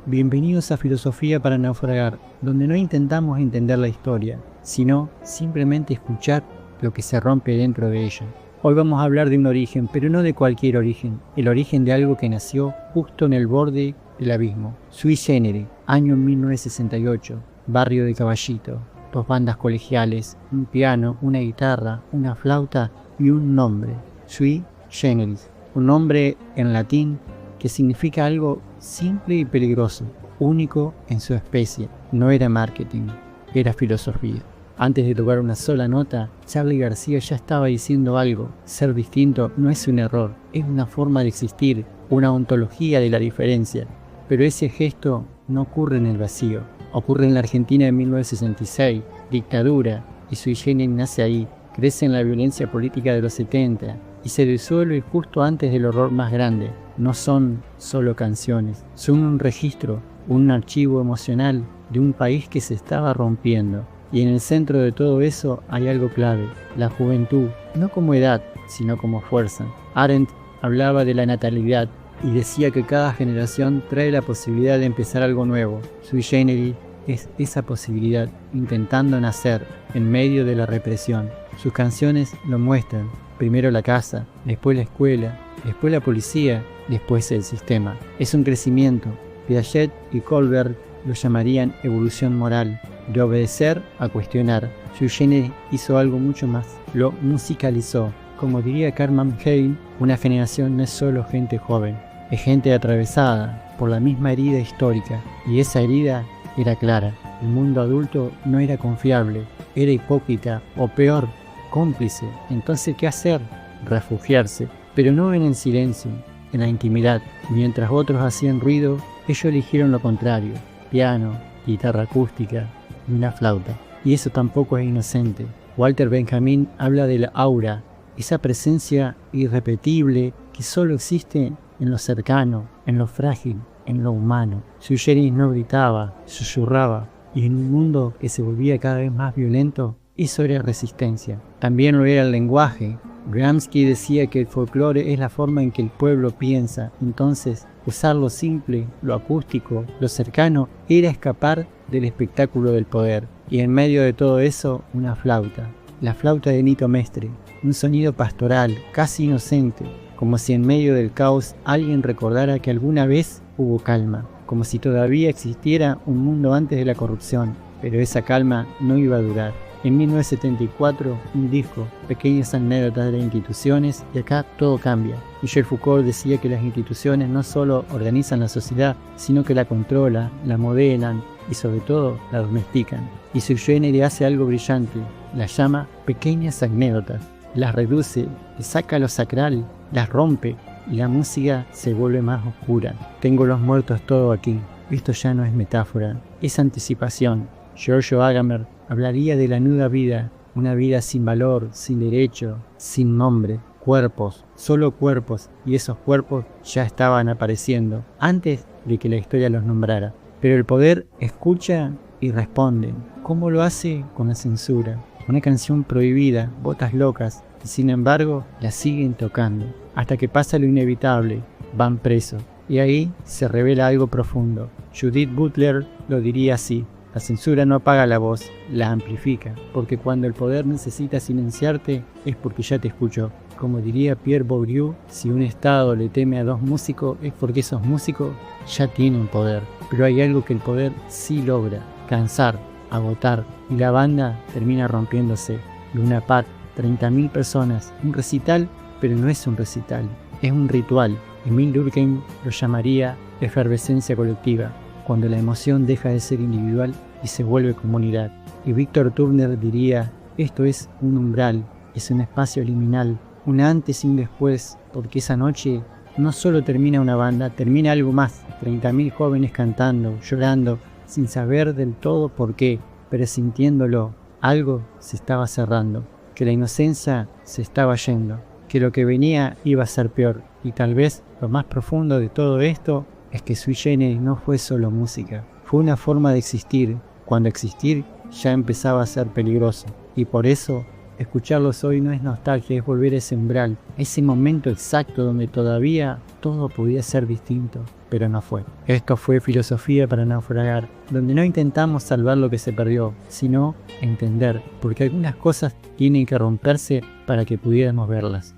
Bienvenidos a Filosofía para Naufragar, donde no intentamos entender la historia, sino simplemente escuchar lo que se rompe dentro de ella. Hoy vamos a hablar de un origen, pero no de cualquier origen, el origen de algo que nació justo en el borde del abismo. Sui Generis, año 1968, barrio de Caballito, 2 bandas colegiales, un piano, una guitarra, una flauta y un nombre, Sui Generis, un nombre en latín que significa algo simple y peligroso, único en su especie. No era marketing, era filosofía. Antes de tocar una sola nota, Charly García ya estaba diciendo algo. Ser distinto no es un error, es una forma de existir, una ontología de la diferencia. Pero ese gesto no ocurre en el vacío. Ocurre en la Argentina de 1966, dictadura, y Sui Generis nace ahí, crece en la violencia política de los 70 y se disuelve justo antes del horror más grande. No son solo canciones, son un registro, un archivo emocional de un país que se estaba rompiendo. Y en el centro de todo eso hay algo clave, la juventud, no como edad, sino como fuerza. Arendt hablaba de la natalidad y decía que cada generación trae la posibilidad de empezar algo nuevo. Sui Generis es esa posibilidad, intentando nacer en medio de la represión. Sus canciones lo muestran, primero la casa, después la escuela, después la policía, después el sistema. Es un crecimiento. Piaget y Kohlberg lo llamarían evolución moral, de obedecer a cuestionar. Sui Generis hizo algo mucho más, lo musicalizó. Como diría Cartman Hale, una generación no es solo gente joven, es gente atravesada por la misma herida histórica, y esa herida era clara. El mundo adulto no era confiable, era hipócrita, o peor, cómplice. Entonces, ¿qué hacer? Refugiarse, pero no en el silencio, en la intimidad. Mientras otros hacían ruido, ellos eligieron lo contrario, piano, guitarra acústica y una flauta. Y eso tampoco es inocente. Walter Benjamin habla de la aura, esa presencia irrepetible que solo existe en lo cercano, en lo frágil, en lo humano. Sui Generis no gritaba, susurraba, y en un mundo que se volvía cada vez más violento, eso era resistencia. También lo era el lenguaje. Gramsci decía que el folclore es la forma en que el pueblo piensa. Entonces, usar lo simple, lo acústico, lo cercano, era escapar del espectáculo del poder. Y en medio de todo eso, una flauta. La flauta de Nito Mestre. Un sonido pastoral, casi inocente. Como si en medio del caos alguien recordara que alguna vez hubo calma. Como si todavía existiera un mundo antes de la corrupción. Pero esa calma no iba a durar. En 1974, un disco, Pequeñas anécdotas de las instituciones, y acá todo cambia. Michel Foucault decía que las instituciones no solo organizan la sociedad, sino que la controlan, la modelan y sobre todo la domestican. Y Sui Generis hace algo brillante, las llama pequeñas anécdotas, las reduce, le saca lo sacral, las rompe y la música se vuelve más oscura. Tengo los muertos todo aquí, esto ya no es metáfora, es anticipación. Giorgio Agamben hablaría de la nuda vida, una vida sin valor, sin derecho, sin nombre, cuerpos, solo cuerpos, y esos cuerpos ya estaban apareciendo antes de que la historia los nombrara. Pero el poder escucha y responde. ¿Cómo lo hace? Con la censura. Una canción prohibida, botas locas, y sin embargo la siguen tocando, hasta que pasa lo inevitable, van presos. Y ahí se revela algo profundo. Judith Butler lo diría así. La censura no apaga la voz, la amplifica, porque cuando el poder necesita silenciarte es porque ya te escuchó. Como diría Pierre Bourdieu, si un Estado le teme a 2 músicos es porque esos músicos ya tienen poder. Pero hay algo que el poder sí logra, cansar, agotar, y la banda termina rompiéndose. Luna Park, 30.000 personas, un recital, pero no es un recital, es un ritual. Emile Durkheim lo llamaría efervescencia colectiva, cuando la emoción deja de ser individual y se vuelve comunidad. Y Víctor Turner diría, esto es un umbral, es un espacio liminal, un antes y un después, porque esa noche no solo termina una banda, termina algo más, 30.000 jóvenes cantando, llorando, sin saber del todo por qué, pero sintiéndolo, algo se estaba cerrando, que la inocencia se estaba yendo, que lo que venía iba a ser peor, y tal vez lo más profundo de todo esto es que Sui Generis no fue solo música, fue una forma de existir, cuando existir ya empezaba a ser peligroso, y por eso Escucharlos hoy no es nostalgia, es volver a ese umbral, ese momento exacto donde todavía todo podía ser distinto, pero no fue. Esto fue Filosofía para Naufragar, donde no intentamos salvar lo que se perdió, sino entender, porque algunas cosas tienen que romperse para que pudiéramos verlas.